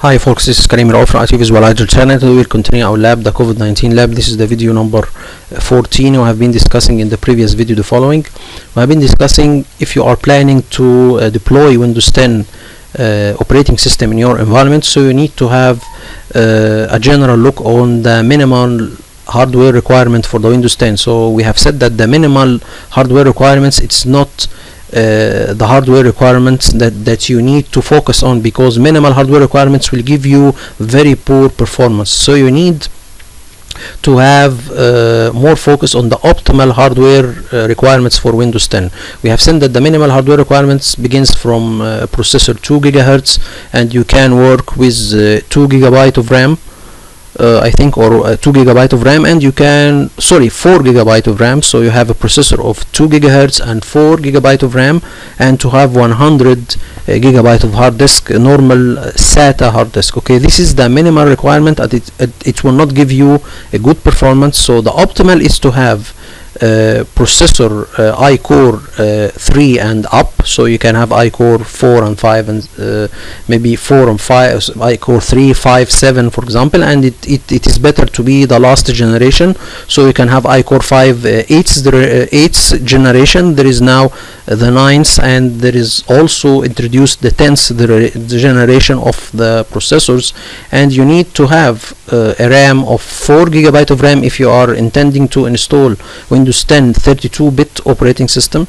Hi folks, this is Karim Raouf from IT Visualizer channel. We will continue our lab, the COVID-19 lab. This is the video number 14. We have been discussing in the previous video the following. We have been discussing if you are planning to deploy Windows 10 operating system in your environment, so you need to have a general look on the minimal hardware requirement for the Windows 10. So we have said that the minimal hardware requirements, it's not the hardware requirements that you need to focus on, because minimal hardware requirements will give you very poor performance. So you need to have more focus on the optimal hardware requirements for Windows 10. We have seen that the minimal hardware requirements begins from processor 2 GHz, and you can work with 2 GB of RAM, I think, or 2 GB of RAM, and you can 4 GB of RAM. So you have a processor of 2 GHz and 4 GB of RAM, and to have 100 GB of hard disk, normal SATA hard disk. Okay, this is the minimal requirement, and it will not give you a good performance. So the optimal is to have processor iCore 3 and up, so you can have iCore 4 and 5 and maybe 4 and 5, iCore 3, 5, 7 for example, and it is better to be the last generation. So you can have iCore 5 8th generation. There is now the 9th, and there is also introduced the 10th generation of the processors, and you need to have a RAM of 4 GB of RAM if you are intending to install Windows 10 32-bit operating system.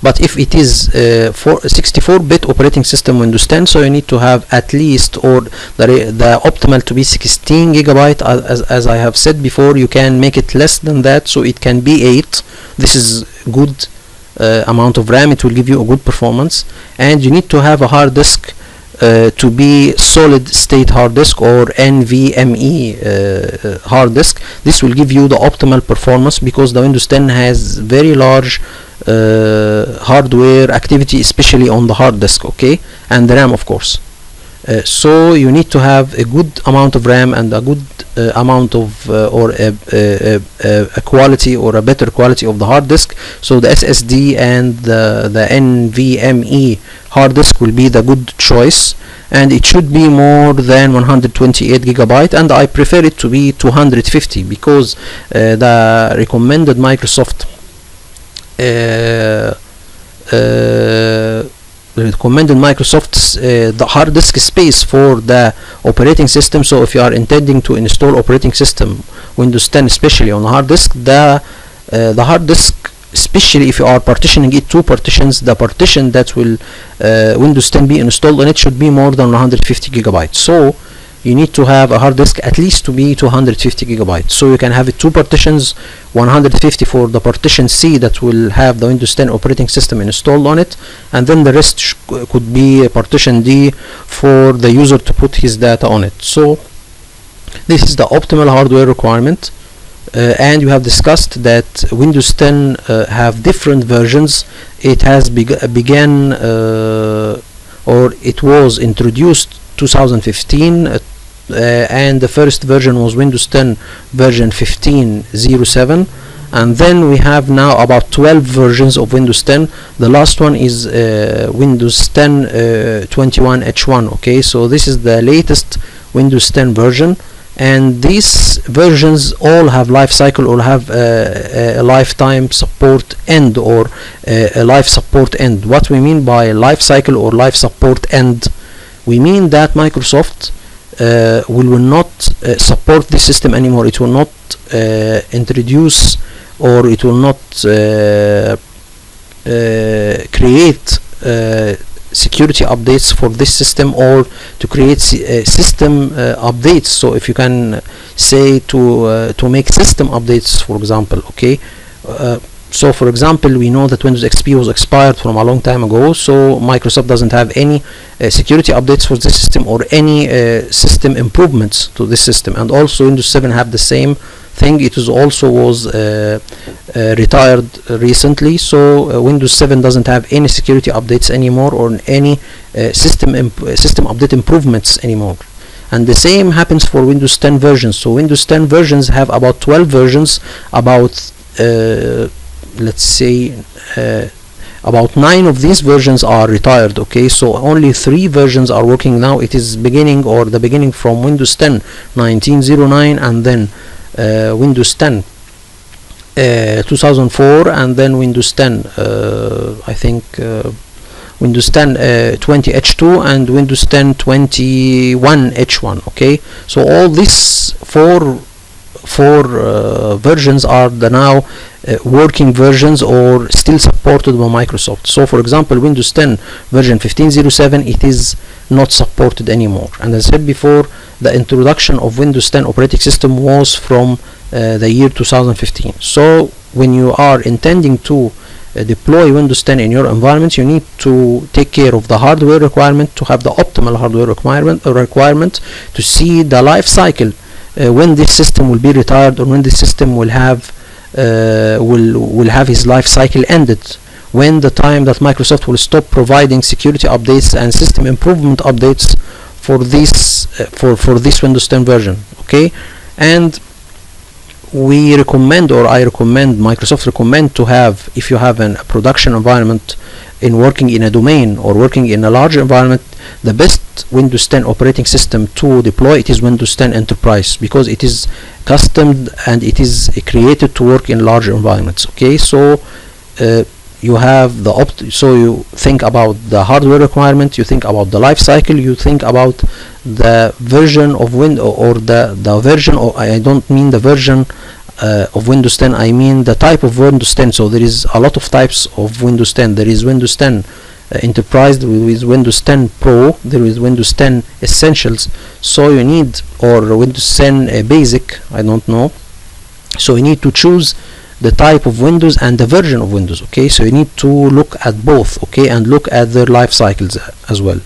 But if it is 64-bit operating system Windows 10, so you need to have at least, or the optimal to be 16 GB. As I have said before, you can make it less than that, so it can be 8. This is good amount of RAM. It will give you a good performance. And you need to have a hard disk to be solid state hard disk or NVMe hard disk. This will give you the optimal performance, because the Windows 10 has very large hardware activity, especially on the hard disk, okay, and the RAM of course. So you need to have a good amount of RAM and a good amount of or a quality or a better quality of the hard disk. So the SSD and the NVMe hard disk will be the good choice, and it should be more than 128 GB, and I prefer it to be 250, because the recommended Microsoft the hard disk space for the operating system. So if you are intending to install operating system Windows 10, especially on hard disk, the hard disk, especially if you are partitioning it two partitions, the partition that will Windows 10 be installed on it should be more than 150 GB. So you need to have a hard disk at least to be 250 GB. So you can have it two partitions, 150 for the partition C that will have the Windows 10 operating system installed on it, and then the rest could be a partition D for the user to put his data on it. So this is the optimal hardware requirement. And you have discussed that Windows 10 have different versions. It has began or it was introduced 2015, and the first version was Windows 10 version 15.07, and then we have now about 12 versions of Windows 10. The last one is Windows 10 21H1. okay, so this is the latest Windows 10 version, and these versions all have life cycle or have a lifetime support end or a life support end. What we mean by life cycle or life support end, we mean that Microsoft will not support this system anymore. It will not introduce, or it will not create security updates for this system, or to create system updates. So if you can say to make system updates, for example, okay. So for example, we know that Windows XP was expired from a long time ago, so Microsoft doesn't have any security updates for this system or any system improvements to this system. And also Windows 7 have the same thing. It was retired recently, so Windows 7 doesn't have any security updates anymore, or any system update improvements anymore. And the same happens for Windows 10 versions. So Windows 10 versions have about 12 versions, about let's say about 9 of these versions are retired. Okay, so only 3 versions are working now. It is beginning, or the beginning, from Windows 10 1909, and then Windows 10 2004, and then Windows 10 I think Windows 10 20H2 and Windows 10 21H1. Okay, so all these four versions are the now working versions, or still supported by Microsoft. So for example, Windows 10 version 15.07, it is not supported anymore. And as I said before, the introduction of Windows 10 operating system was from the year 2015. So when you are intending to deploy Windows 10 in your environment, you need to take care of the hardware requirement, to have the optimal hardware requirement to see the life cycle when this system will be retired, or when this system will have his life cycle ended, when the time that Microsoft will stop providing security updates and system improvement updates for this Windows 10 version. Okay, and we recommend, or I recommend, Microsoft recommend to have, if you have a production environment in working in a domain or working in a large environment, the best Windows 10 operating system to deploy, it is Windows 10 Enterprise, because it is custom and it is created to work in large environments. Okay, so you have so you think about the hardware requirement, you think about the life cycle, you think about the version of or the version, or I don't mean the version of Windows 10, I mean the type of Windows 10. So there is a lot of types of Windows 10. There is Windows 10 Enterprise, there is Windows 10 Pro, there is Windows 10 Essentials. So you need, or Windows 10 Basic, I don't know. So you need to choose the type of Windows and the version of Windows. Okay, so you need to look at both, okay, and look at their life cycles as well.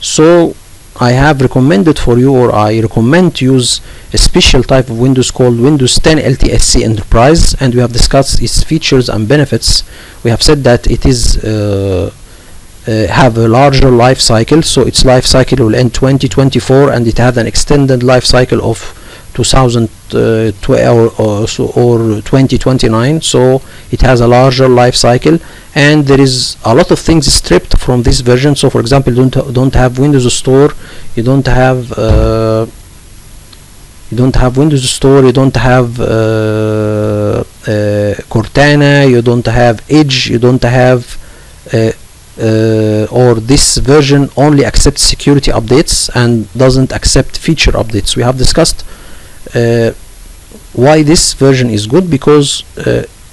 So I have recommended for you, or I recommend to use a special type of Windows called Windows 10 LTSC Enterprise, and we have discussed its features and benefits. We have said that it is have a larger life cycle, so its life cycle will end 2024, and it has an extended life cycle of 2012 or 2029. So it has a larger life cycle, and there is a lot of things stripped from this version. So for example, you don't have Windows Store, you don't have Windows Store, you don't have Cortana, you don't have Edge, you don't have or this version only accepts security updates and doesn't accept feature updates. We have discussed why this version is good, because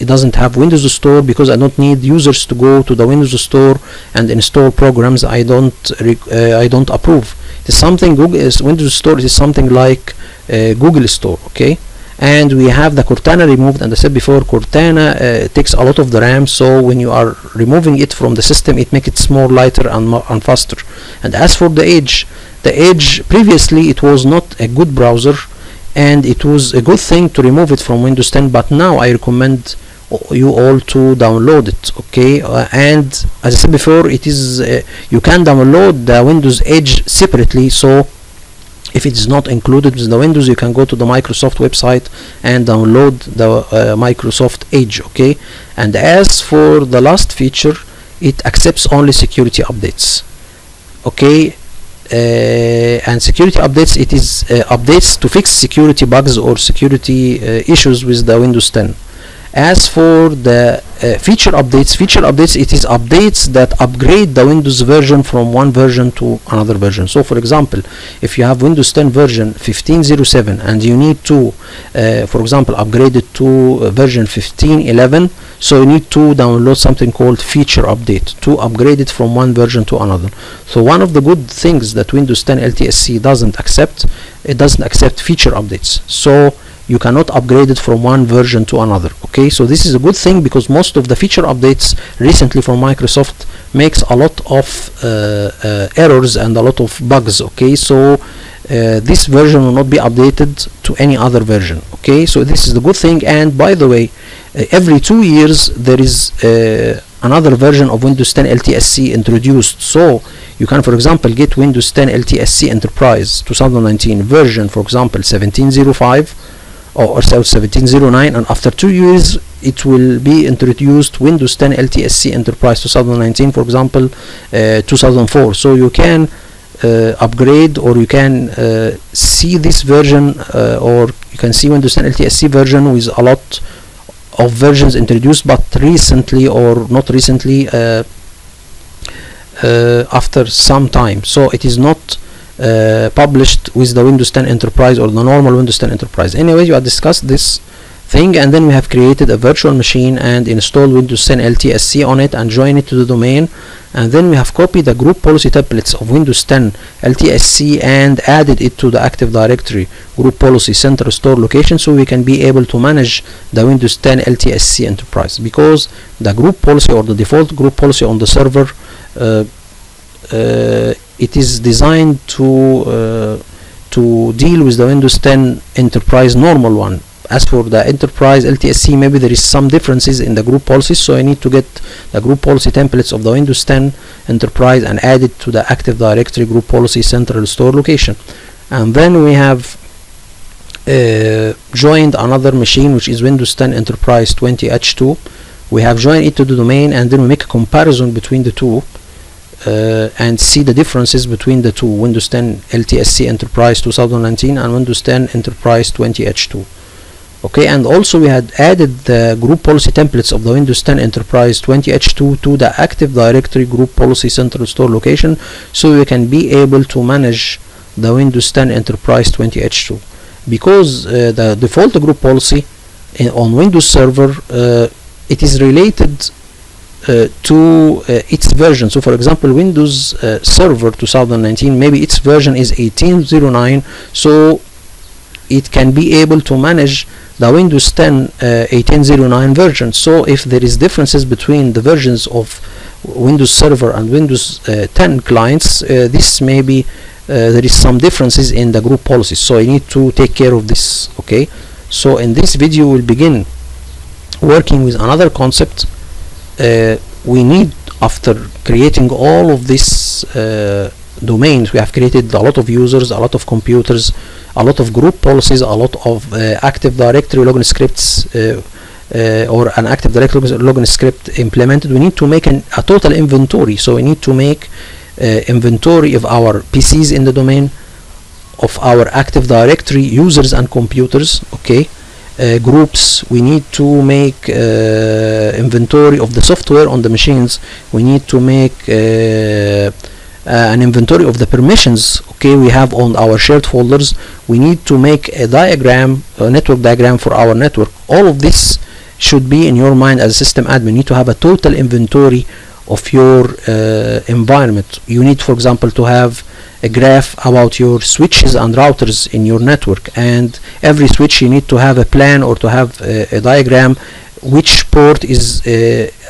it doesn't have Windows Store, because I don't need users to go to the Windows Store and install programs I don't approve. It is something Windows Store is something like Google Store. Okay, and we have the Cortana removed, and I said before, Cortana takes a lot of the RAM, so when you are removing it from the system, it makes it more lighter and faster. And as for the Edge previously it was not a good browser, and it was a good thing to remove it from Windows 10, but now I recommend you all to download it. Okay, and as I said before, it is you can download the Windows Edge separately. So if it is not included with the Windows, you can go to the Microsoft website and download the Microsoft Edge. Okay, and as for the last feature, it accepts only security updates. Okay, and security updates, it is updates to fix security bugs or security issues with the Windows 10. As for the feature updates, it is updates that upgrade the Windows version from one version to another version. So for example, if you have Windows 10 version 15.07 and you need to for example upgrade it to version 15.11, so you need to download something called feature update to upgrade it from one version to another. So one of the good things that Windows 10 LTSC doesn't accept, it doesn't accept feature updates, so you cannot upgrade it from one version to another. Okay, so this is a good thing, because most of the feature updates recently from Microsoft makes a lot of errors and a lot of bugs. Okay, so this version will not be updated to any other version. Okay, so this is the good thing. And by the way, every 2 years there is another version of Windows 10 LTSC introduced. So you can, for example, get Windows 10 LTSC Enterprise 2019 version, for example 17.05 or 17.09, and after 2 years it will be introduced Windows 10 LTSC Enterprise 2019, for example 2004. So you can upgrade, or you can see this version, or you can see Windows 10 LTSC version with a lot of versions introduced, but recently, or not recently, after some time. So it is not published with the Windows 10 Enterprise or the normal Windows 10 Enterprise. Anyway, you have discussed this thing, and then we have created a virtual machine and installed Windows 10 LTSC on it and joined it to the domain, and then we have copied the group policy templates of Windows 10 LTSC and added it to the Active Directory group policy center store location, so we can be able to manage the Windows 10 LTSC Enterprise, because the group policy, or the default group policy on the server, it is designed to deal with the Windows 10 Enterprise normal one. As for the Enterprise LTSC, maybe there is some differences in the group policies, so I need to get the group policy templates of the Windows 10 Enterprise and add it to the Active Directory group policy central store location. And then we have joined another machine, which is Windows 10 Enterprise 20H2. We have joined it to the domain, and then we make a comparison between the two and see the differences between the two, Windows 10 LTSC Enterprise 2019 and Windows 10 Enterprise 20H2. Okay, and also we had added the group policy templates of the Windows 10 Enterprise 20H2 to the Active Directory group policy central store location, so we can be able to manage the Windows 10 Enterprise 20H2, because the default group policy on Windows Server, it is related to its version. So for example, Windows Server 2019, maybe its version is 1809, so it can be able to manage the Windows 10 1809 version. So if there is differences between the versions of Windows Server and Windows 10 clients, this may be there is some differences in the group policies, so I need to take care of this. Okay, so in this video we'll begin working with another concept. We need, after creating all of these domains, we have created a lot of users, a lot of computers, a lot of group policies, a lot of Active Directory login scripts, or an Active Directory login script implemented. We need to make a total inventory, so we need to make inventory of our PCs in the domain, of our Active Directory users and computers. Okay, groups, we need to make inventory of the software on the machines. We need to make an inventory of the permissions, okay, we have on our shared folders. We need to make a diagram, a network diagram for our network. All of this should be in your mind as a system admin. You need to have a total inventory of your environment. You need, for example, to have a graph about your switches and routers in your network, and every switch you need to have a plan, or to have a diagram which port is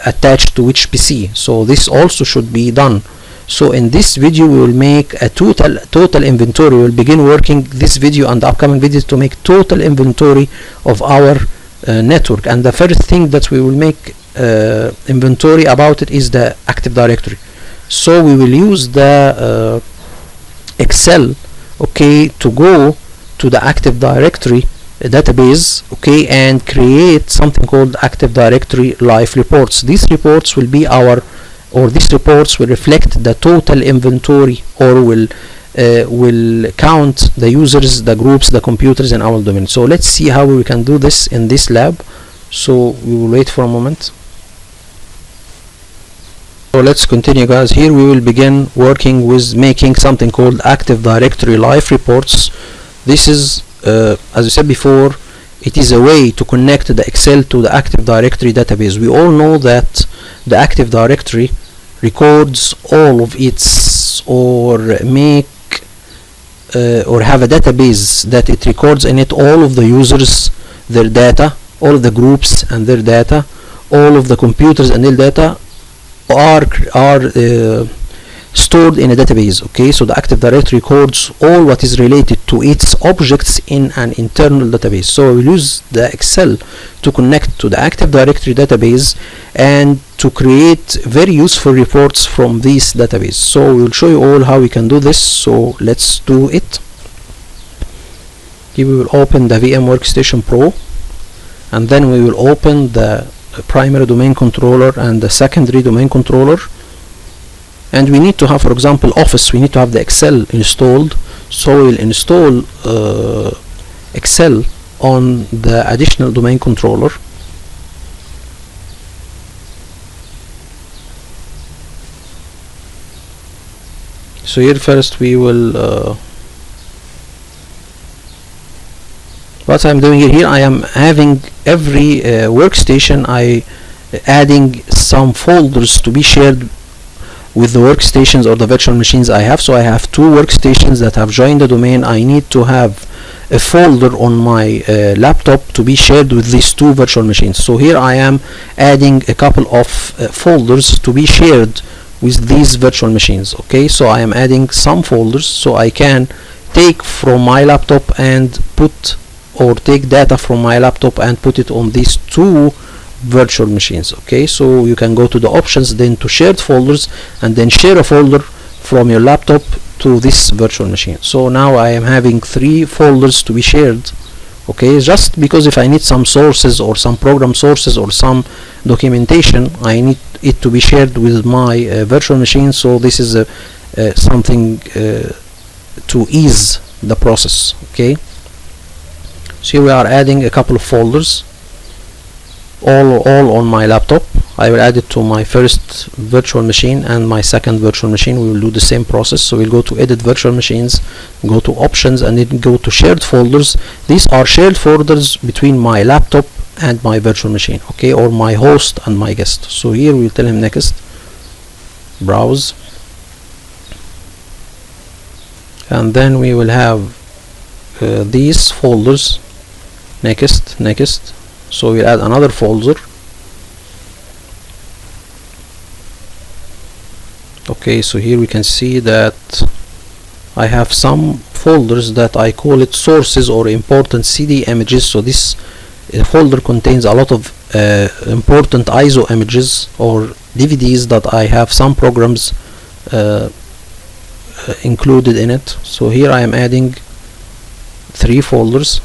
attached to which PC. So this also should be done. So in this video we will make a total inventory. We will begin working this video and the upcoming videos to make total inventory of our network, and the first thing that we will make inventory about it is the Active Directory. So we will use the Excel, okay, to go to the Active Directory database, okay, and create something called Active Directory Live Reports. These reports will be our, or these reports will reflect the total inventory, or will count the users, the groups, the computers in our domain. So let's see how we can do this in this lab. So we will wait for a moment. So let's continue, guys. Here we will begin working with making something called Active Directory Live Reports. This is, as I said before, it is a way to connect the Excel to the Active Directory database. We all know that the Active Directory records all of its, or make or have a database that it records in it all of the users, their data, all of the groups and their data, all of the computers and their data are stored in a database. Okay, so the Active Directory records all what is related to its objects in an internal database. So we'll use the Excel to connect to the Active Directory database and to create very useful reports from this database. So we'll show you all how we can do this. So let's do it. Here we will open the VM Workstation Pro, and then we will open the primary domain controller and the secondary domain controller, and we need to have, for example, Office, we need to have the Excel installed, so we'll install Excel on the additional domain controller. So here first we will what I'm doing here, I am having every workstation, I adding some folders to be shared with the workstations or the virtual machines I have. So I have two workstations that have joined the domain. I need to have a folder on my laptop to be shared with these two virtual machines. So here I am adding a couple of folders to be shared with these virtual machines. Okay, so I am adding some folders so I can take from my laptop and put, or take data from my laptop and put it on these two virtual machines. Okay, so you can go to the options, then to shared folders, and then share a folder from your laptop to this virtual machine. So now I am having 3 folders to be shared. Okay, just because if I need some sources or some program sources or some documentation, I need it to be shared with my virtual machine. So this is something to ease the process. Okay, so here we are adding a couple of folders all on my laptop. I will add it to my first virtual machine and my second virtual machine. We will do the same process. So we'll go to edit virtual machines, go to options, and then go to shared folders. These are shared folders between my laptop and my virtual machine, okay, or my host and my guest. So here we'll tell him next, browse, and then we will have these folders, next. So we'll add another folder. Okay, so here we can see that I have some folders that I call it sources or important CD images. So this folder contains a lot of important ISO images or DVDs that I have some programs included in it. So here I am adding 3 folders.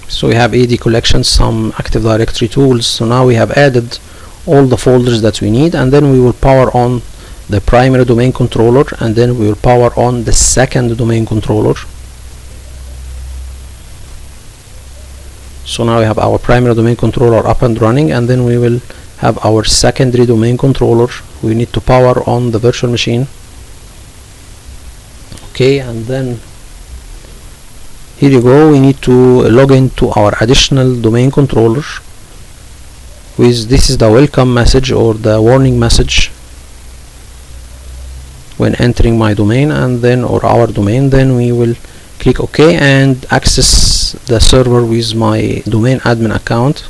So we have AD collections, some Active Directory tools. So now we have added all the folders that we need, and then we will power on the primary domain controller, and then we will power on the second domain controller. So now we have our primary domain controller up and running, and then we will have our secondary domain controller. We need to power on the virtual machine. Okay, and then here you go, we need to log into our additional domain controller with, this is the welcome message or the warning message when entering my domain, and then, or our domain. Then we will click OK and access the server with my domain admin account.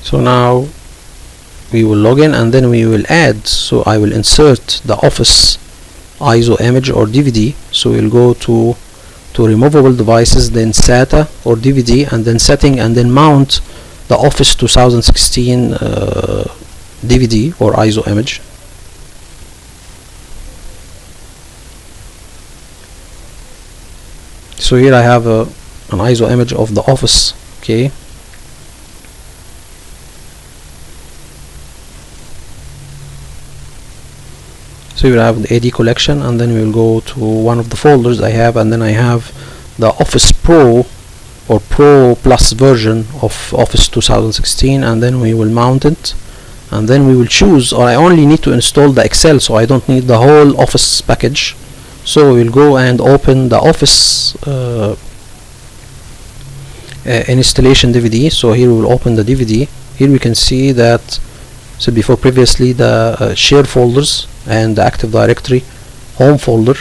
So now we will log in, and then we will add, so I will insert the Office ISO image or DVD. So we'll go to removable devices, then SATA or DVD, and then setting, and then mount the Office 2016 DVD or ISO image. So here I have an ISO image of the Office. Okay, so we will have the AD collection, and then we will go to one of the folders I have, and then I have the Office Pro or Pro Plus version of Office 2016, and then we will mount it, and then we will choose, or I only need to install the Excel, so I don't need the whole Office package. So we will go and open the Office installation DVD. So here we will open the DVD. Here we can see that, so before previously the shared folders and the Active Directory home folder.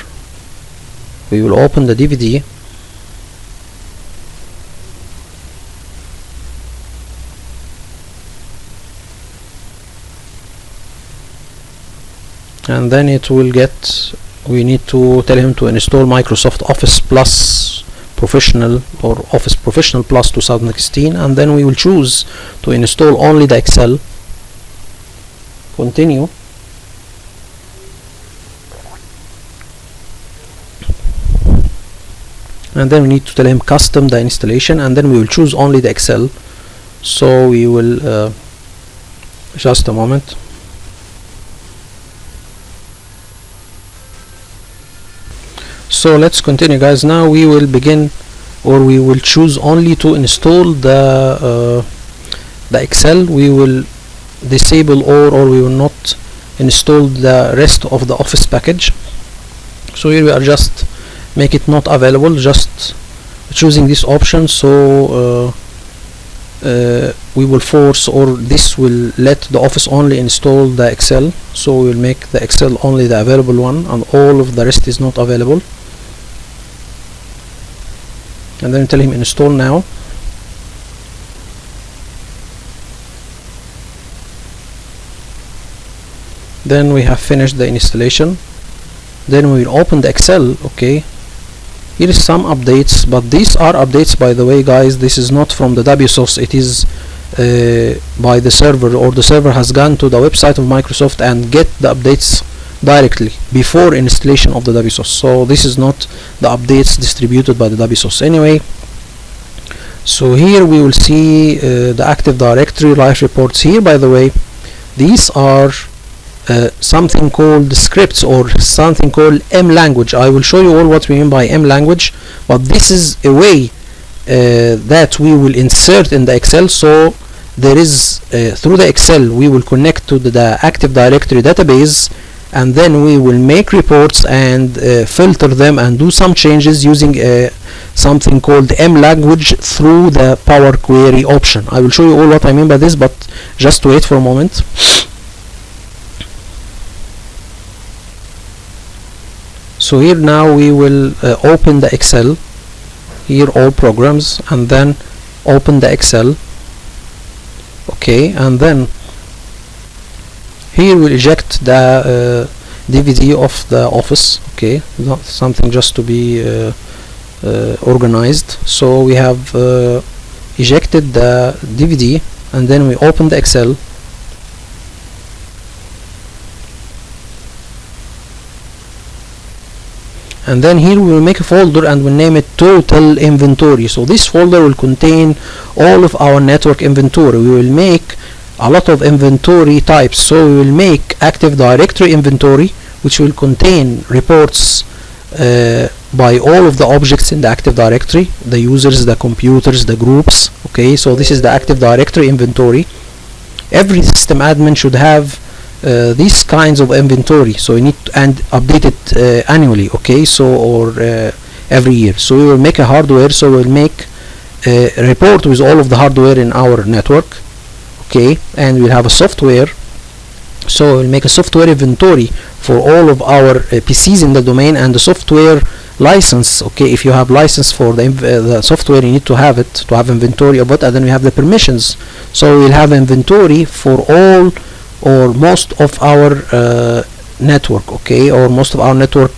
We will open the DVD, and then it will get, we need to tell him to install Microsoft Office Plus Professional or Office Professional Plus 2016, and then we will choose to install only the Excel. Continue. And then we need to tell him custom the installation, and then we will choose only the Excel. So we will just a moment. So let's continue, guys. Now we will begin, or we will choose only to install the Excel. We will disable or we will not install the rest of the Office package. So here we are just make it not available, just choosing this option. So we will force, or this will let the Office only install the Excel. So we will make the Excel only the available one, and all of the rest is not available. And then tell him install now. Then we have finished the installation. Then we will open the Excel. Okay, here is some updates, but these are updates, by the way, guys. This is not from the W source. It is by the server, or the server has gone to the website of Microsoft and get the updates directly before installation of the W source. So this is not the updates distributed by the W source. Anyway, so here we will see the Active Directory live reports. Here, by the way, these are something called scripts, or something called M language. I will show you all what we mean by M language, but this is a way that we will insert in the Excel. So there is through the Excel we will connect to the Active Directory database, and then we will make reports and filter them and do some changes using something called M language through the Power Query option. I will show you all what I mean by this, but just wait for a moment. So here now we will open the Excel. Here all programs, and then open the Excel. Okay, and then here we'll eject the DVD of the Office. Okay, not something just to be organized. So we have ejected the DVD, and then we open the Excel. And then here we will make a folder and we'll name it Total Inventory. So this folder will contain all of our network inventory. We will make a lot of inventory types. So we will make Active Directory inventory, which will contain reports by all of the objects in the Active Directory, the users, the computers, the groups. Okay, so this is the Active Directory inventory. Every system admin should have these kinds of inventory, so you need to update it annually. Okay, so or every year. So we will make a hardware. So we'll make a report with all of the hardware in our network. Okay, and we'll have a software. So we'll make a software inventory for all of our PCs in the domain, and the software license. Okay, if you have license for the software, you need to have it to have inventory of it. And then we have the permissions. So we'll have inventory for all or most of our network. Okay, or most of our network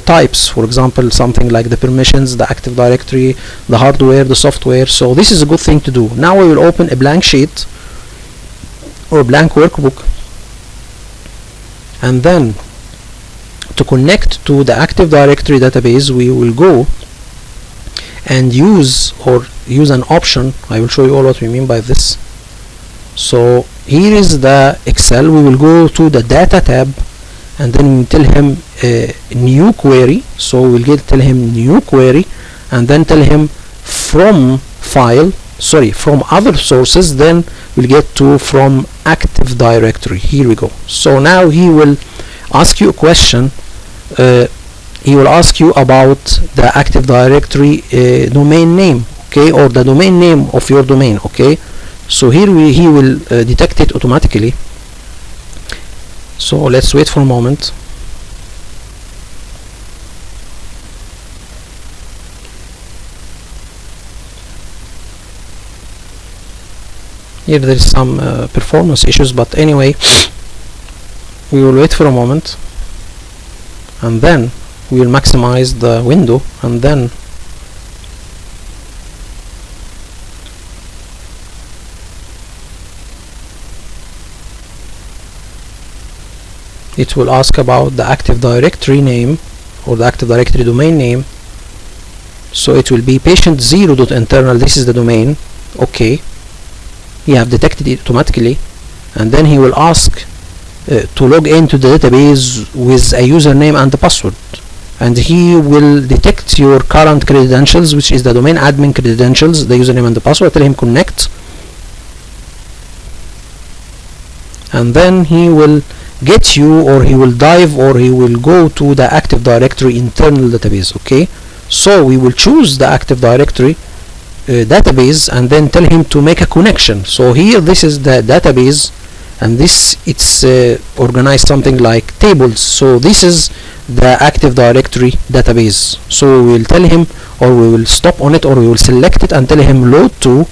types. For example, something like the permissions, the Active Directory, the hardware, the software. So this is a good thing to do. Now we will open a blank sheet or a blank workbook, and then to connect to the Active Directory database, we will go and use an option. I will show you all what we mean by this. So here is the Excel. We will go to the Data tab, and then we tell him new query. So we'll tell him new query, and then tell him from other sources. Then we'll get to from Active Directory. Here we go. So now he will ask you a question. He will ask you about the Active Directory domain name. Okay, or the domain name of your domain. Okay, so here he will detect it automatically. So let's wait for a moment. Here there is some performance issues, but anyway, we will wait for a moment, and then we will maximize the window, and then it will ask about the Active Directory name or the Active Directory domain name. So it will be patient0.internal. This is the domain. Okay, he have detected it automatically, and then he will ask to log into the database with a username and the password, and he will detect your current credentials, which is the domain admin credentials, the username and the password. Tell him connect, and then he will get you, or he will dive, or he will go to the Active Directory internal database. Okay, so we will choose the Active Directory database and then tell him to make a connection. So here this is the database, and this it's organized something like tables. So this is the Active Directory database. So we will tell him, or we will stop on it, or we will select it and tell him load to,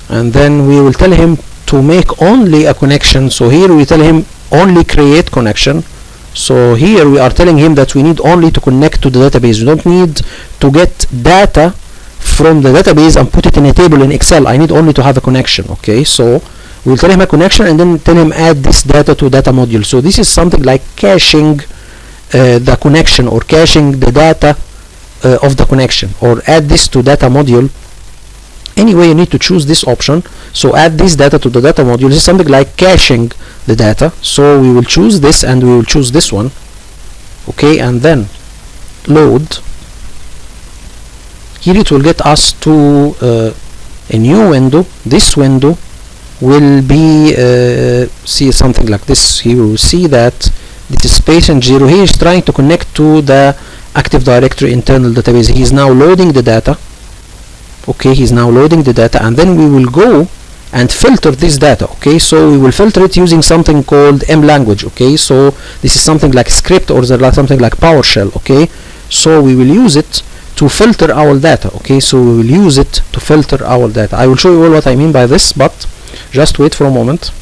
and then we will tell him to make only a connection. So here we tell him only create connection. So here we are telling him that we need only to connect to the database. We don't need to get data from the database and put it in a table in Excel. I need only to have a connection. Okay, so we'll tell him a connection and then tell him add this data to data module. So this is something like caching the connection, or caching the data of the connection, or add this to data module. Anyway, you need to choose this option. So add this data to the data module. This is something like caching the data. So we will choose this, and we will choose this one. Okay, and then load. Here it will get us to a new window. This window will be see something like this. Here we will see that this is patient 0. He is trying to connect to the Active Directory internal database. He is now loading the data. Okay, he's now loading the data, and then we will go and filter this data. Okay, so we will filter it using something called M language. Okay, so this is something like script, or something like PowerShell. Okay, so we will use it to filter our data. Okay, so we will use it to filter our data. I will show you all what I mean by this, but just wait for a moment.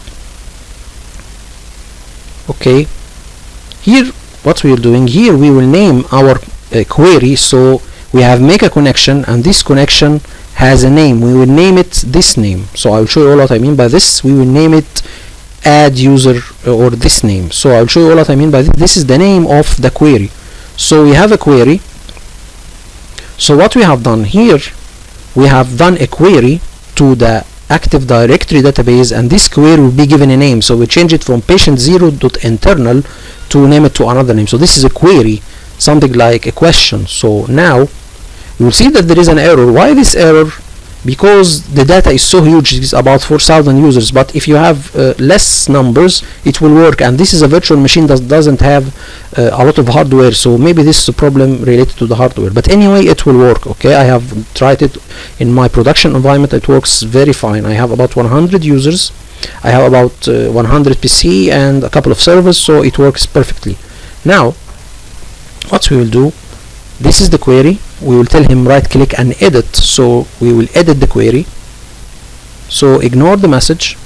Okay, here what we are doing here, we will name our query. So we have make a connection, and this connection has a name. We will name it this name. So I will show you all what I mean by this. We will name it add user, or this name. So I will show you all what I mean by this. This is the name of the query. So we have a query. So what we have done here, we have done a query to the Active Directory database, and this query will be given a name. So we change it from patient0.internal to name it to another name. So this is a query, something like a question. So now you will see that there is an error. Why this error? Because the data is so huge. It is about 4,000 users, but if you have less numbers, it will work. And this is a virtual machine that doesn't have a lot of hardware, so maybe this is a problem related to the hardware, but anyway it will work. Okay, I have tried it in my production environment. It works very fine. I have about 100 users. I have about 100 PC and a couple of servers, so it works perfectly. Now what we will do, this is the query. We will tell him right click and edit. So we will edit the query. So ignore the message.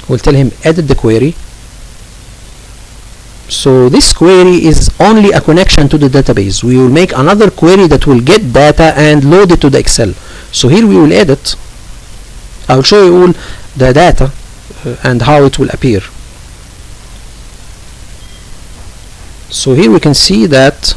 We'll tell him edit the query. So this query is only a connection to the database. We will make another query that will get data and load it to the Excel. So here we will edit. I will show you all the data and how it will appear. So here we can see that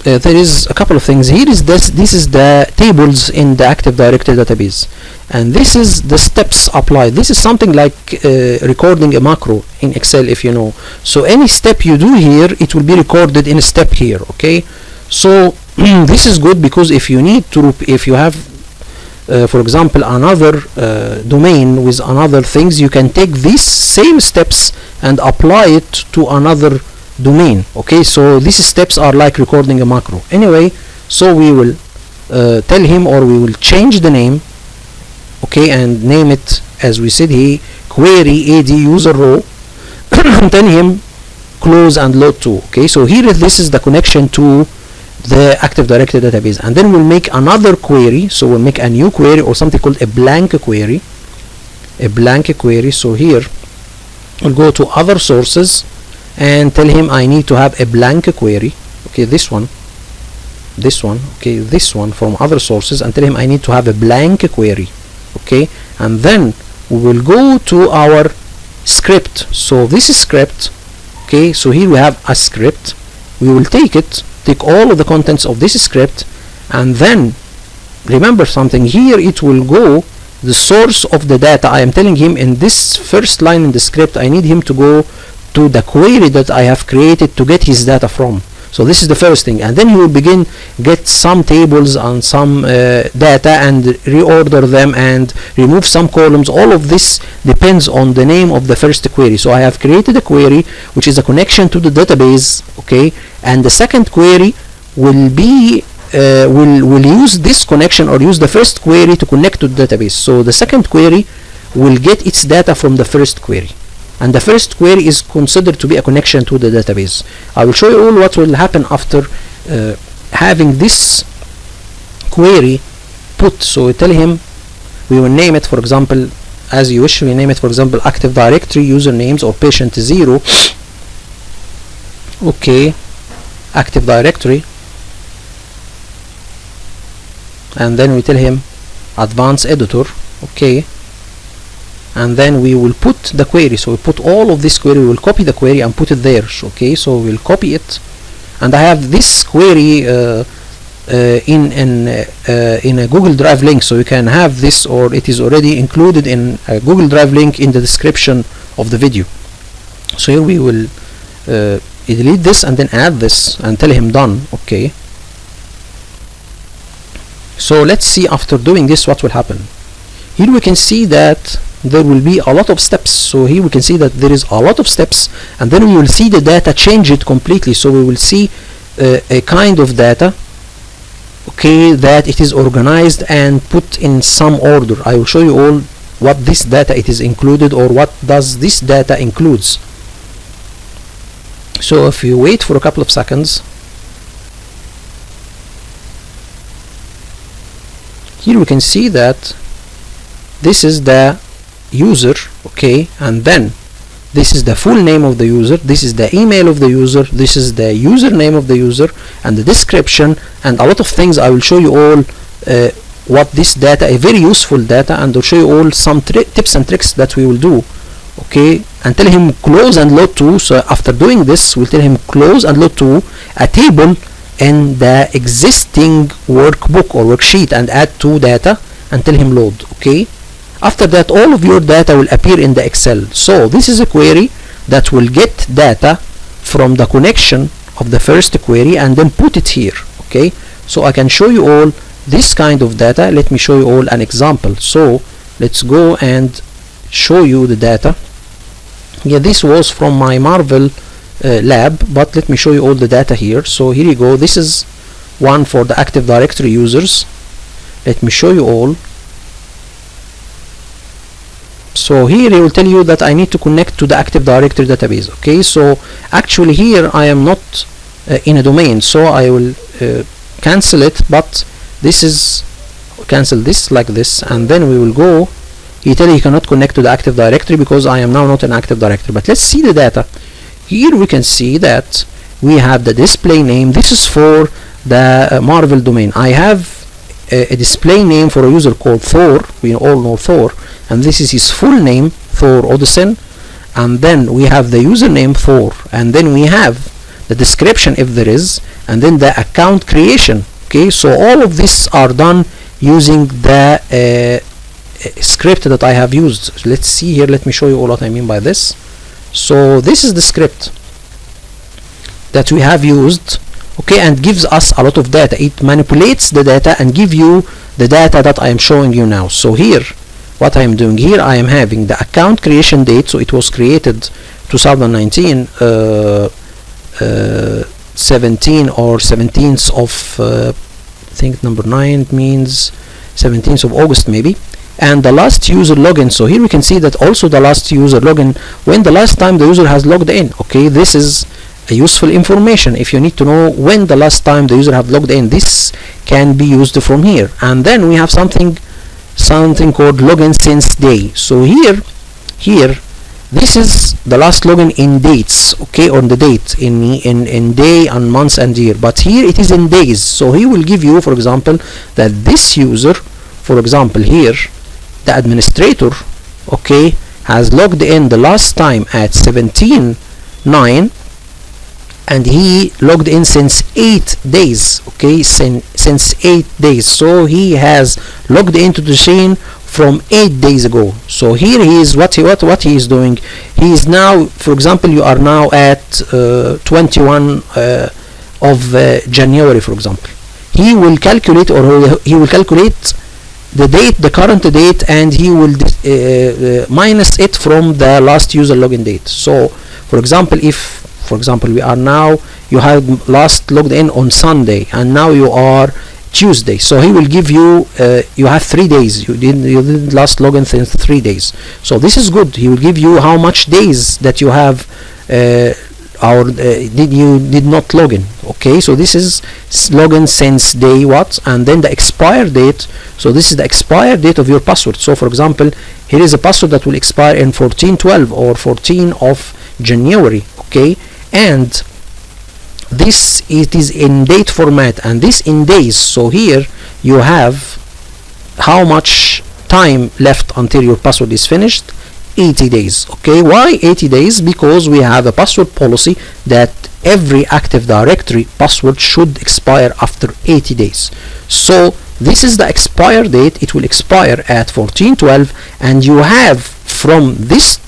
there is a couple of things. Here is this is the tables in the Active Directory database, and this is the steps applied. This is something like recording a macro in Excel, if you know. So any step you do here, it will be recorded in a step here. Okay, so this is good, because if you need to, if you have for example another domain with another things, you can take these same steps and apply it to another domain. Okay, so these steps are like recording a macro. Anyway, so we will tell him, or we will change the name. Okay, and name it as we said here, query AD user row, and tell him close and load to. Okay, so here this is the connection to the Active Directory database, and then we'll make another query. So we'll make a new query, or something called a blank query. So here we'll go to other sources and tell him I need to have a blank query. Okay, this one. this one, okay, this one from other sources, and tell him I need to have a blank query, okay, and then we will go to our script. So this is script, okay, so here we have a script. We will take all of the contents of this script, and then remember something here, it will go the source of the data. I am telling him in this first line in the script I need him to go to the query that I have created to get his data from. So this is the first thing, and then he will begin get some tables and some data and reorder them and remove some columns. All of this depends on the name of the first query. So I have created a query which is a connection to the database, okay, and the second query will be will use this connection or use the first query to connect to the database. So the second query will get its data from the first query, and the first query is considered to be a connection to the database. I will show you all what will happen after having this query put. So we tell him we will name it, for example, as you wish. We name it, for example, Active Directory usernames or patient 0, okay, Active Directory, and then we tell him Advanced Editor, okay, and then we will put the query. So we put all of this query, we will copy the query and put it there, okay, so we'll copy it, and I have this query in a Google Drive link, so you can have this, or it is already included in a Google Drive link in the description of the video. So here we will delete this and then add this and tell him done, okay. So let's see after doing this what will happen. Here we can see that there will be a lot of steps. So here we can see that there is a lot of steps, and then we will see the data change it completely. So we will see a kind of data, okay, that it is organized and put in some order. I will show you all what this data it is included, or what does this data includes. So if you wait for a couple of seconds, here we can see that this is the user, okay, and then this is the full name of the user, this is the email of the user, this is the username of the user, and the description, and a lot of things. I will show you all what this data, a very useful data, and I'll show you all some tips and tricks that we will do, okay, and tell him close and load to. So after doing this, we'll tell him close and load to a table in the existing workbook or worksheet and add to data and tell him load, okay. After that, all of your data will appear in the Excel. So this is a query that will get data from the connection of the first query and then put it here, okay. So I can show you all this kind of data. Let me show you all an example. So let's go and show you the data. Yeah, this was from my Marvel lab, but let me show you all the data here. So here you go. This is one for the Active Directory users. Let me show you all. So here it will tell you that I need to connect to the Active Directory database, okay. So actually here I am not in a domain, so I will cancel it, but this is cancel this like this, and then we will go. He tell you cannot connect to the Active Directory because I am now not an Active Directory. But let's see the data. Here we can see that we have the display name. This is for the Marvel domain. I have a display name for a user called Thor. We all know Thor, and this is his full name, Thor Odysseus, and then we have the username Thor, and then we have the description if there is, and then the account creation, okay. So all of this are done using the script that I have used. So let's see here, let me show you all what I mean by this. So this is the script that we have used, okay, and gives us a lot of data. It manipulates the data and give you the data that I am showing you now. So here what I am doing here, I am having the account creation date, so it was created 2019 17 or 17th of I think number 9 means 17th of August maybe, and the last user login. So here we can see that also the last user login, when the last time the user has logged in, okay. This is a useful information. If you need to know when the last time the user have logged in, this can be used from here. And then we have something called login since day. So here this is the last login in dates, okay, on the date, in day and months and year, but here it is in days. So he will give you, for example, that this user, for example here, the administrator, okay, has logged in the last time at 17/9, and he logged in since 8 days, okay, since 8 days. So he has logged into the chain from 8 days ago. So here he is, what he is doing, he is now, for example, you are now at 21 of January, for example. He will calculate, or he will calculate the date, the current date, and he will minus it from the last user login date. So for example, if we are now, you have last logged in on Sunday and now you are Tuesday, so he will give you, you have 3 days, you didn't last login since 3 days. So this is good. He will give you how much days that you have did not log in, okay. So this is login since day what, and then the expire date. So this is the expire date of your password. So for example, here is a password that will expire in 14/12 or 14 of January, okay, and this, it is in date format and this in days. So here you have how much time left until your password is finished. 80 days, okay. Why 80 days? Because we have a password policy that every Active Directory password should expire after 80 days. So this is the expire date. It will expire at 14/12, and you have from this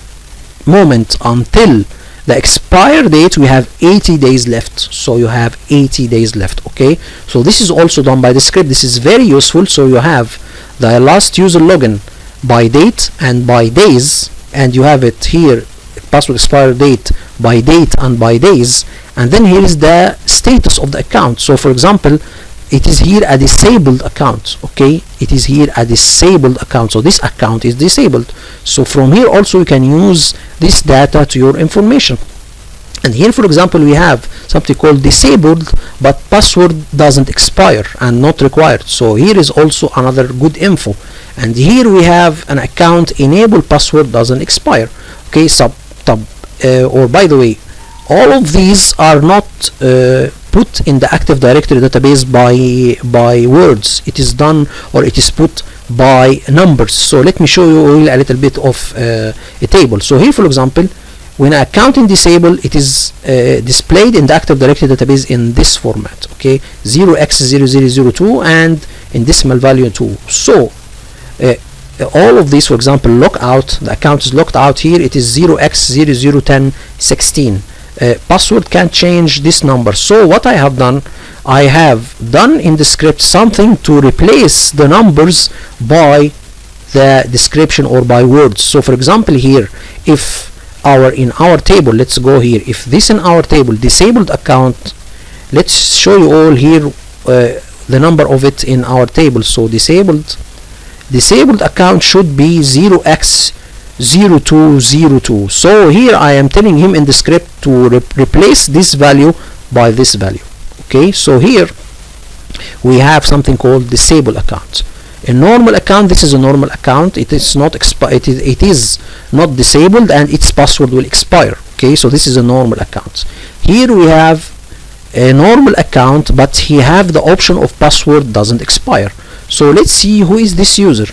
moment until the expire date, we have 80 days left. So you have 80 days left, okay. So this is also done by the script. This is very useful. So you have the last user login by date and by days, and you have it here, password expire date by date and by days, and then here is the status of the account. So for example, it is here a disabled account, okay. It is here a disabled account, so this account is disabled. So from here also you can use this data to your information. And here, for example, we have something called disabled but password doesn't expire and not required. So here is also another good info. And here we have an account enable password doesn't expire, okay. Or by the way, all of these are not put in the Active Directory database by words. It is done, or it is put by numbers. So let me show you a little bit of a table. So here, for example, when an account is disabled, it is displayed in the Active Directory database in this format, okay, 0x0002 and in decimal value 2. So all of these, for example, lockout, the account is locked out here, it is 0x001016. Password can't change this number. So what I have done in the script something to replace the numbers by the description or by words. So for example, here, if in our table, let's go here, if this in our table disabled account, let's show you all here the number of it in our table. So disabled account should be 0x0202. So here I am telling him in the script to replace this value by this value, okay. So here we have something called disable account. A normal account, this is a normal account, it is not it is not disabled and its password will expire, okay. So this is a normal account. Here we have a normal account, but he have the option of password doesn't expire. So let's see who is this user.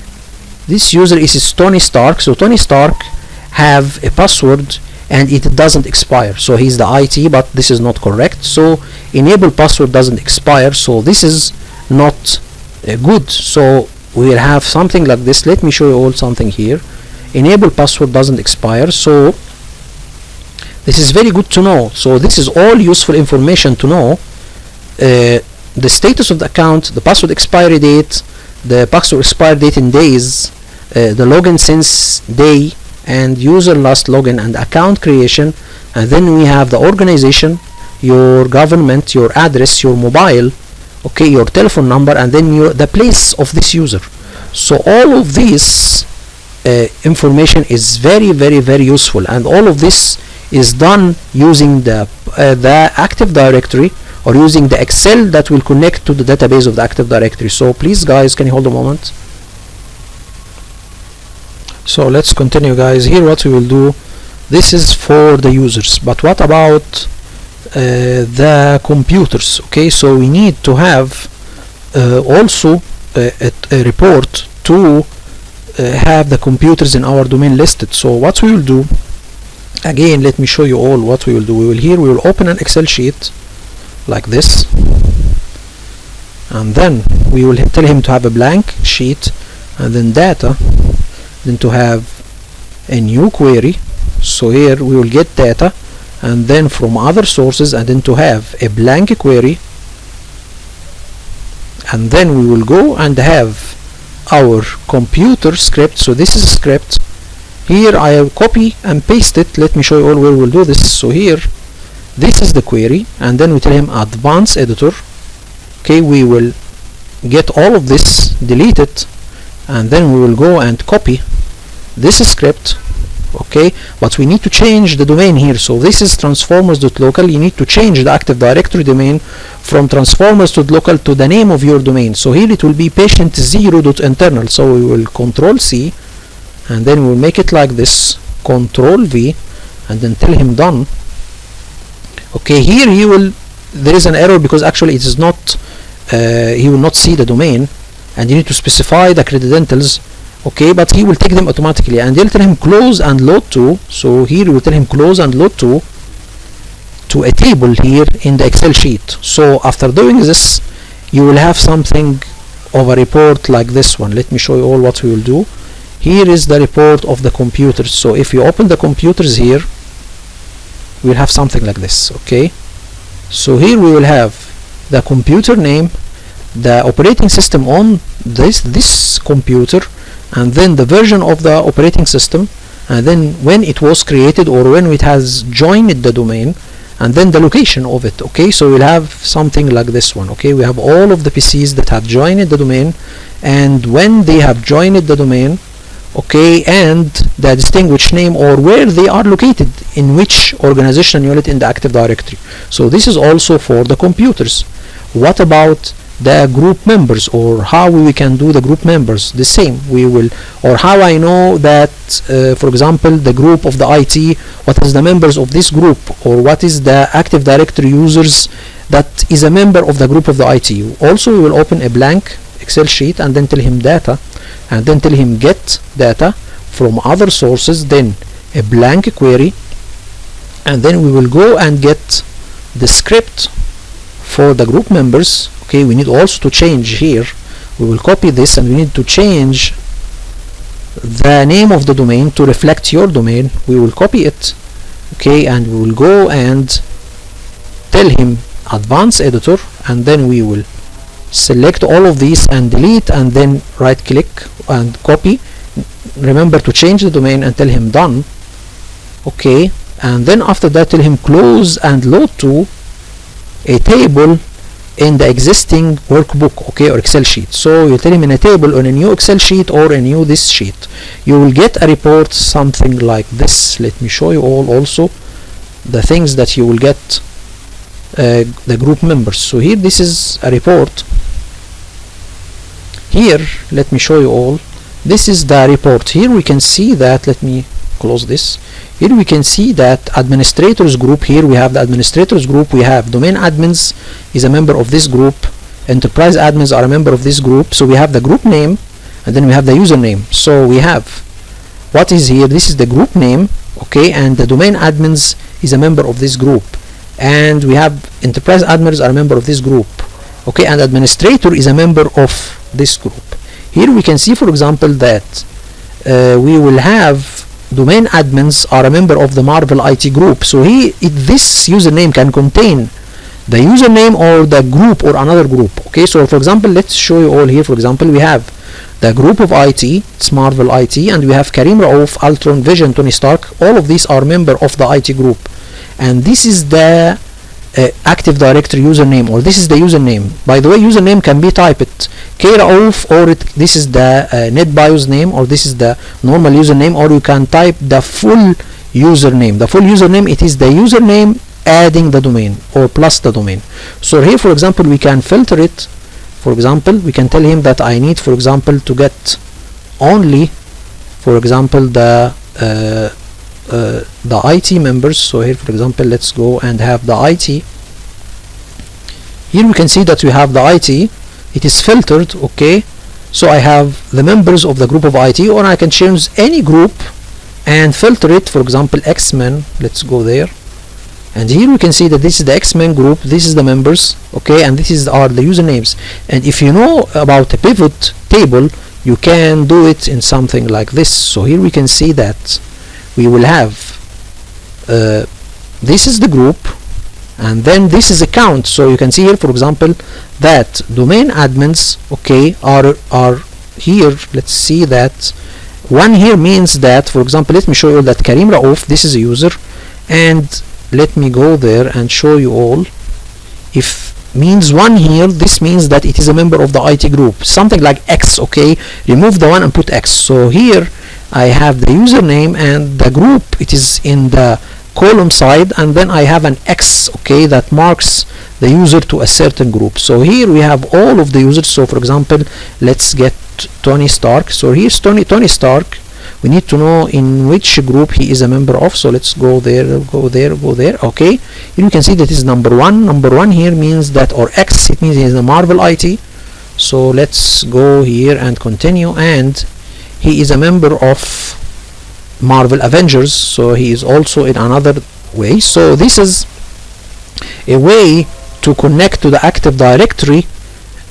This user is Tony Stark. So Tony Stark have a password and it doesn't expire. So he's the IT, but this is not correct. So enable password doesn't expire. So this is not good. So we'll have something like this. Let me show you all something here. Enable password doesn't expire. So this is very good to know. So this is all useful information to know. The status of the account, the password expiry date, the password expire date in days, the login since day, and user last login, and account creation, and then we have the organization, your government, your address, your mobile, okay, your telephone number, and then the place of this user. So all of this information is very, very, very useful, and all of this is done using the Active Directory, or using the Excel that will connect to the database of the Active Directory. So please guys, can you hold a moment? So let's continue guys. Here what we will do, This is for the users, but what about the computers? Okay, so we need to have also a report to have the computers in our domain listed. So what we will do, again, let me show you all what we will do. We will open an Excel sheet like this, and then we will tell him to have a blank sheet, and then data, then to have a new query. So here we will get data, and then from other sources, and then to have a blank query, and then we will go and have our computer script. So this is a script. Here I will copy and paste it. Let me show you all where we'll do this. So here, this is the query, and then we tell him advanced editor. Okay, we will get all of this, delete it, and then we will go and copy this script. Okay, but we need to change the domain here. So this is transformers.local. You need to change the Active Directory domain from transformers.local to the name of your domain. So here it will be patient0.internal. So we will Control C, and then we'll make it like this, Control V, and then tell him done. Okay, here there is an error because actually it is not, he will not see the domain, and you need to specify the credentials. Okay, but he will take them automatically, and you'll tell him close and load to. So here we will tell him close and load to a table here in the Excel sheet. So after doing this, you will have something of a report like this one. Let me show you all what we will do. Here is the report of the computers. So if you open the computers here, we'll have something like this. Okay, so here we will have the computer name, the operating system on this computer, and then the version of the operating system, and then when it was created or when it has joined the domain, and then the location of it. Okay, so we'll have something like this one. Okay, we have all of the PCs that have joined the domain, and when they have joined the domain, okay, and the distinguished name or where they are located, in which organization unit in the Active Directory. So this is also for the computers. What about the group members, or how we can do the group members? The same, we will, or how I know that for example the group of the IT, what is the members of this group, or what is the Active Directory users that is a member of the group of the IT. Also we will open a blank Excel sheet, and then tell him data, and then tell him get data from other sources, then a blank query, and then we will go and get the script for the group members. Okay, we need also to change here, we will copy this, and we need to change the name of the domain to reflect your domain. We will copy it, okay, and we will go and tell him advanced editor, and then we will select all of these and delete, and then right click and copy. Remember to change the domain and tell him done. Okay, and then after that tell him close and load to a table in the existing workbook, okay, or Excel sheet. So you tell him in a table on a new Excel sheet or a new this sheet, you will get a report something like this. Let me show you all also the things that you will get, the group members. So here this is a report. Here let me show you all, this is the report. Here we can see that, let me close this. Here we can see that administrators group, here we have the administrators group, we have domain admins is a member of this group, enterprise admins are a member of this group. So we have the group name, and then we have the username. So we have what is here, this is the group name, okay, and the domain admins is a member of this group, and we have enterprise admins are a member of this group, okay, and administrator is a member of this group. Here we can see, for example, that we will have domain admins are a member of the Marvel IT group. So this username can contain the username or the group or another group. Okay, so for example, let's show you all here. For example, we have the group of IT, it's Marvel IT, and we have Karim Raouf, Altron, Vision, Tony Stark. All of these are member of the IT group, and this is the Active Directory username, or this is the username. By the way, username can be typed Raouf, or this is the NetBIOS name, or this is the normal username, or you can type the full username. The full username, it is the username adding the domain or plus the domain. So here, for example, we can filter it. For example, we can tell him that I need, for example, to get only, for example, the the IT members. So here for example let's go and have the IT. Here we can see that we have the IT, it is filtered. Okay, so I have the members of the group of IT, or I can change any group and filter it. For example X-Men, let's go there, and here we can see that this is the X-Men group, this is the members. Okay, and this are the usernames. And if you know about a pivot table, you can do it in something like this. So here we can see that we will have this is the group, and then this is a count. So you can see here for example that domain admins, okay, are here. Let's see that one here means that, for example, let me show you that Karim Raouf, this is a user, and let me go there and show you all. If means one here, this means that it is a member of the IT group, something like X. Okay, remove the one and put X. So here I have the username and the group, it is in the column side, and then I have an X, okay, that marks the user to a certain group. So here we have all of the users. So for example let's get Tony Stark. So here's Tony Stark. We need to know in which group he is a member of. So let's go there, go there, go there. Okay, here you can see that is number one. Number one here means that, or X, it means he is a Marvel IT. So let's go here and continue, and he is a member of Marvel Avengers, so he is also in another way. So this is a way to connect to the Active Directory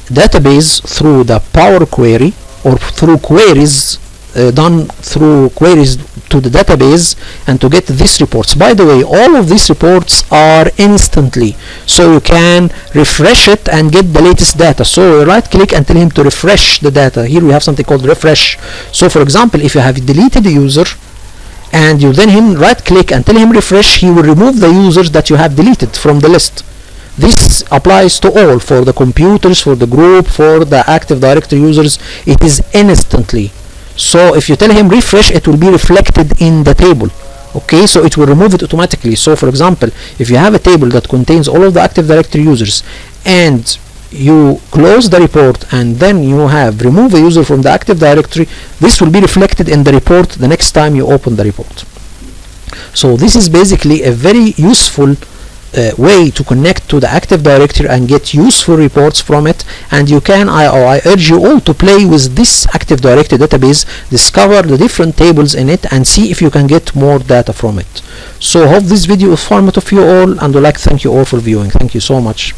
database through the Power Query, or through queries done through queries to the database, and to get these reports. By the way, all of these reports are instantly, so you can refresh it and get the latest data. So right click and tell him to refresh the data. Here we have something called refresh. So for example, if you have deleted a user and you then right click and tell him refresh, he will remove the users that you have deleted from the list. This applies to all, for the computers, for the group, for the Active Directory users. It is instantly. So if you tell him refresh, it will be reflected in the table. Okay, so it will remove it automatically. So for example, if you have a table that contains all of the Active Directory users, and you close the report and then you have remove a user from the Active Directory, this will be reflected in the report the next time you open the report. So this is basically a very useful way to connect to the Active Directory and get useful reports from it. And you can, I urge you all to play with this Active Directory database, discover the different tables in it, and see if you can get more data from it. So hope this video is informative for you all, and I'd like to thank you all for viewing. Thank you so much.